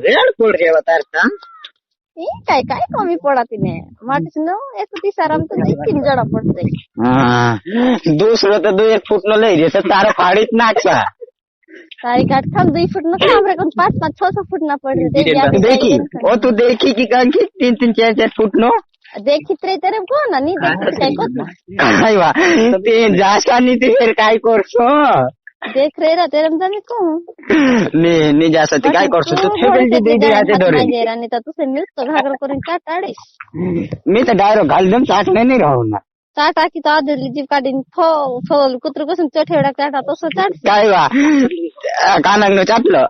रेडफूड के बतारता काय काय कमी पड़ा तीने माटिस नो एक तीसाराम तो नहीं तीन जड़ा पड़ते दूसरो तो 2 1 फूट नो लई रे तारो फाड़ीत नाखसा तारी काट खाम 2 फुट नो हमरे कोन 5 5 6 6 फुट ना पड़ रे देखी ओ तू देखी की कांकी 3 3 4 4 फुट नो देखित रे तेरे को ना नी देखित काय कोत काय वा ते जासा नी ते फिर काय करसो देख रे रा तेरे जाने को नी जासा ते काय करसो तू फेबल दी दे आते दोरे नाही रा नी तर तुसे मिळतो घागर करून का टाडे मी तर डायरेक्ट घालदम चाट नाही राहू ना चाटा की तो आदली जीव काढीन फोल कुत्र कसून चठेडा चाटा तसं चाट काय वा कानांग चाटलं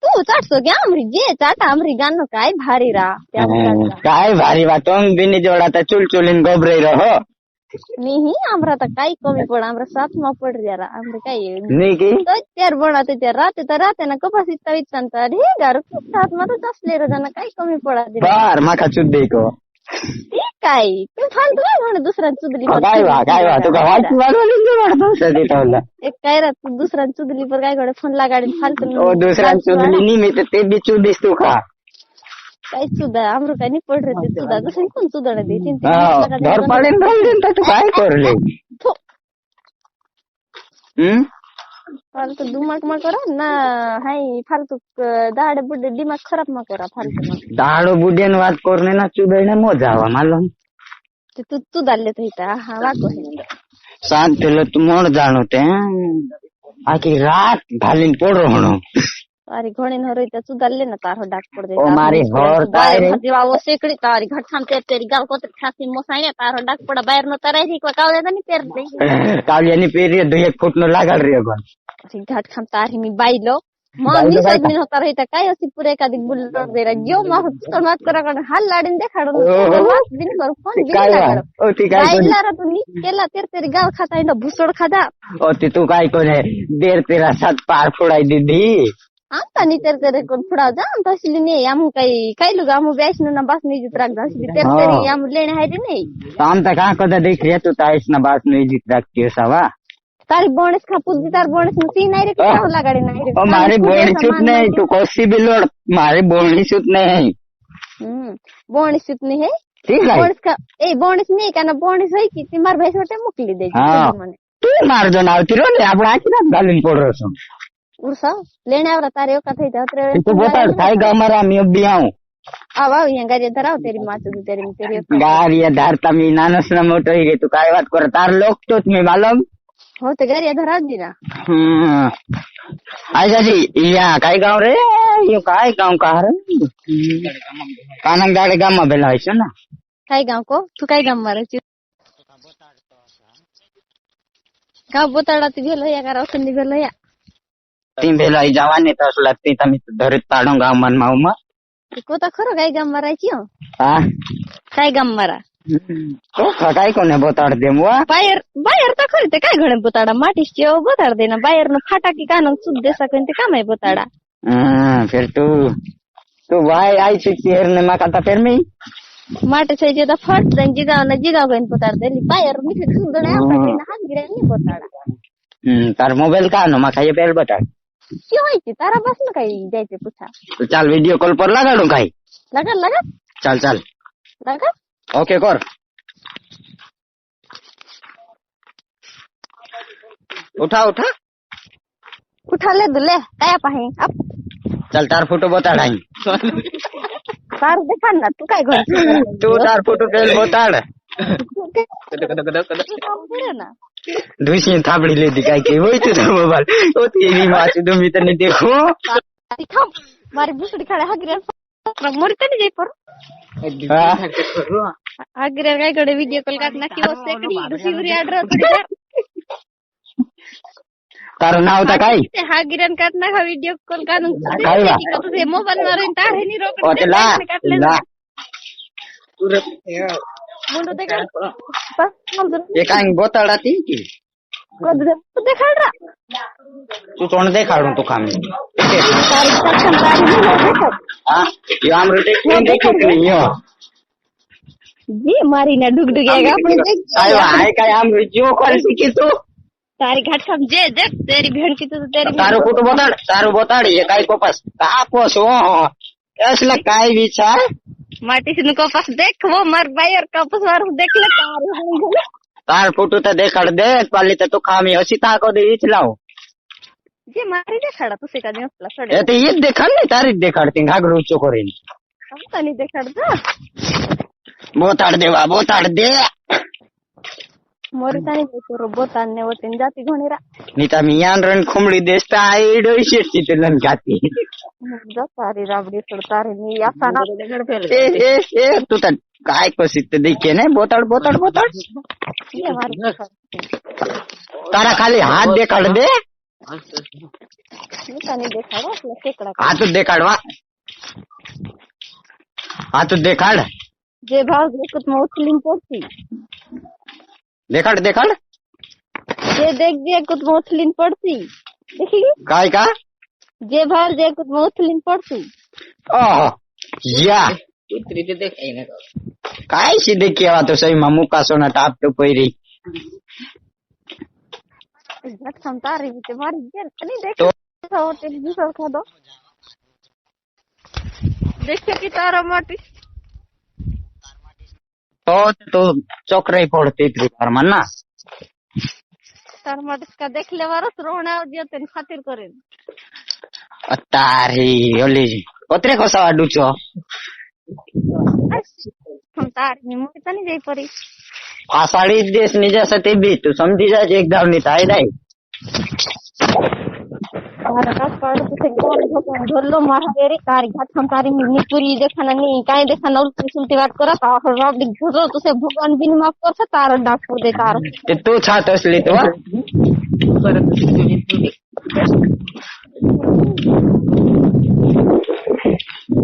तू चाटसो क्या आमरी जे चाटा आमरी गानो काय भारी रा काय भारी बा टोंग बिनी जोड़ा ता चुल चुलिन गोबरे रहो नहीं आमरा ता काय कमी पड़ा आमरा साथ में पड़ जरा आमरे काय नहीं की तो त्यार बनाते त्यार राते ना कपासी तवितन ता ढेगार साथ में तो दसले रे जाना काय कमी पड़ा दे बार माका चुद्दी को काय तू फालतू काय म्हणे दुसरा चुदली पर काय वा तू का वाची वाढवली नाही वाढतो सदी तवला एक काय रा तू दुसरा चुदली पर काय गडे फोन लगाडी फालतू ओ दुसरा चुदली नी मी ते बी चुदीस तू खा काय सुद्धा आमरो काय नाही पड रे ते सुद्धा दुसरी कोण सुधाड दे घर पाडेन राहिलेन तर तू काय करले फालतू दिमाग मा करा ना हाय फालतू दाड बुड्डे दिमाग खराब मा करा फालतू दाड बुड्डेन वाद करने ना चुदईने मोजावा मालूम ते तू दाल्ले तो इता हा वाको है शांत तेल तू मोड जानते आखी रात घालीन पोड़ो हणो तारी घोड़ी न रोई तू दाल्ले ना तारो डाक पड़ दे ओ मारी होर तारे देवा वो सेकड़ी तारी घट थामते तेरी गाल को खासी मोसाई तारो डाक पड़ा बाहर न तराई री को कावले नहीं पेर दे कावले नहीं पेर 2 1 फुट नो लागल रे गन घाट खाम तारी मी बाईलो मामी सदनी होता रही था काय असी पूरे का दिन बुल्लर दे रहा जो मा तो मत करा कर हाल लाडिन देखाडो दिन कर फोन बिन लागड ओ ती काय बाईला रा तू नी केला तेरी गाल खाता इंडा भुसड़ खादा ओ ती तू काय कोने देर तेरा साथ पार फोड़ाई दीदी आता नी तेरे कोन फुडा जा तसली नाही आमु काय लुगा आमु बेसनो ना बास नाही जित राख जासी तेरी आमु लेणे हाय रे नाही काम त का कदा देख रे तू ताइस ना बास नहीं जित राखती सवा तारी बोनस खा पुजी तार बोनस सी नाही रे का लगाडे नाही रे ओ मारे बोणी सूत नहीं तू कोसी भी लोड मारे बोणी सूत नहीं बोणी सूत नहीं है ठीक है बोनस का ए बोनस नहीं का ना बोनस है की ती मार भैस होते मुकली दे मने तू मार जो नावती रो ने आपण आकी रात घालून पडरो सो उरसा लेण्यावर तारे का थई जात्रे तू बोताड काय गामरा मी अब्बी आऊ आवा यहाँ गाड़ी धराओ तेरी माँ तू तेरी गाड़ी धरता मी नानस ना मोटो ही तू काय बात कर तार लोक तो तुम्हें मालूम हो ते गाड़ी धरा दी ना आयजा जी या काय गाव रे यो काय गाव का रे कानंग दाडे गाम में बेला है ना काय गाव को तू काय गाम मारे गाव बोताडा ती भेलो या का रौसन भेलो या तीन भेला जवानी तो लगती तमी धरत ताडो गाव मन माऊ मा कोता खरो काय गाम मारायची हो हां काय गाम मारा तो काय कोने बोताड देमवा बाहेर तर खरी ते काय घडे बोताडा माटीस चे बोताड देना बाहेर न फाटा की कान सुद दे सकन ते काम आहे बोताडा फिर तू भाई आई चिर ने मा काता फिर मी माटे से जे दा फट दन जिगाव गन बोताड देली बाहेर मी सुद ने आपला हात गिरे नहीं बोताडा तार मोबाइल का नो मा खाए बेल बता क्यों है तारा बस न काही द्यायचे पूछा तो चल वीडियो कॉल पर लगाडू काय लगा चल लगा ओके कर उठा ले दुले काय पाहे अब चल तार फोटो बता ढाई तार देखा ना तू काय घर तू तार फोटो पेल बोताड ना दुशी थापड़ी ले दिखाई के होई तो मोबाइल ओ तेरी माची दो मी तने देखो मारी बुसड़ी खड़े हगरे मोरी तने जाई पर हगरे काय कडे व्हिडिओ कॉल काढना की वो सेकडी दुसरी ऑर्डर थोडी तार नाव ता काय ते हगरेन काढना का व्हिडिओ कॉल काढून काय वा तुझे मोबाईल मारून तार हे नी रोकड ओ ते ला मुंडो ते का ये काय बोताडा ती की तू देखाड रा तू तोंड देखाडू तू काम हां यो आमरे देख नहीं हो जी मारी ना डुगडुगेगा आपण काय आमरे जो कॉल की तू तारी घाट खाम जे देख तेरी भेड़ की तो तेरी तारू कुठं बोताड तारू बोताड हे काय कोपास कापोस हो असलं काय विचार माटी से नुको पास देख वो मर भाई और कपस वार देख ले तारी तार फोटो तो देखाड दे पाली तो खामी अशी ताको दे इचलाव जे मारी देखाड़ा तुसे का दिन असला सडे ए ते ये देखाड नाही तारीख देखाडते घागरू चोकोरीन समता नहीं देखाड़ बोताड देवा बोताड दे मोरितानी देखो बोतान ने वो तीन जाती घोणीरा नीता मी यान रण खुमडी देसता आईडो शेटची ते लन गाती जा तारी राबडी सोड तारी मी असा ना ए तू तर काय कसित ते देखे नाही बोताड बोताड बोताड ये मारी तारा खाली हात देखाड दे मोरितानी देखाड़ा असला केकडा हात देखाड वा हात देखाड जे भाव देखत मग उचलीन पडती देखाड देखाड जे देख देखत मग उचलीन पडती देखी काय का जे भाव देखत मग उचलीन पडती ओह या कुत्री ते देखाय ना काय शी देखेवा तो सही मुका सोना टाप तो पैरी घाट खाम तारी भी ते मारी गेर नहीं देख तो होते दूसरा खा दो देखिए की तारा माटी तो चोकराई पडते तुझ्यावर म्हणा तार माटी का देख ले वारस रोहणा देते खातिर करेन तारी ओली ओत्रे कसा वाडूचो हम तारी मी मोठी नहीं जाई परी आषाढी देश निजासा ते बी तू समजी जायचे एक धावणी ताई नाही भारतात पड तुसे गोल ढोलो मारेरी तारी घाट हम तारी मी पूरी देखना नहीं काय देखना उल्टी सुल्टी बात करत और राबडी घरो तुसे भगवान बिन माफ करता तार डाकू दे तार ते तू छात असली तो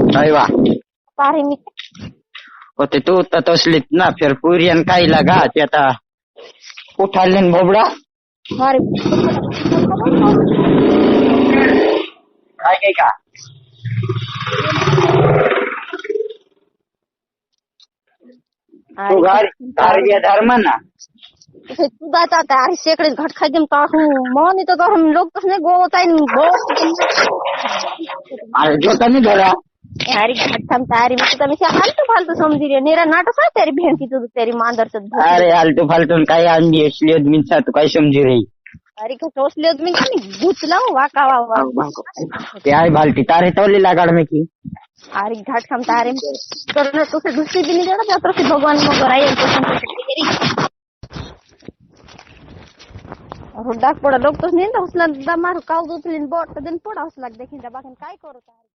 काय वा तारी मी होते तू तर असलीत ना फिर पुरियन काही लगा ते आता उठाले न बोबडा मारी काय काय का तू गाडी धर्म ना तू दाता तारी शेकडे घाट खाई देम ताहू मोनी तो हम लोग तो नहीं गोताइन गो अरे जो तनी धरा तारी घाट हम तारी में तो मिसे फालतू फालतू समझी रे नेरा नाटक सा तेरी बहन की तो तेरी मांदर से अरे आलतू फालतू काय आणली असली मिनसा तू काय समजी रही तारी को सोच ले मी गुतला वाका वा ते आहे बाल्टी तारे तोली लागाड में की आरी घाट हम तारे में तो तुसे दूसरी भी नहीं देना तो फिर भगवान को गराई तो तेरी और डाक पड़ा लोग तो नहीं तो उसला मारू काउ दूसरी बोट दिन पड़ा उस लग देखिन बाकन काय करो तारी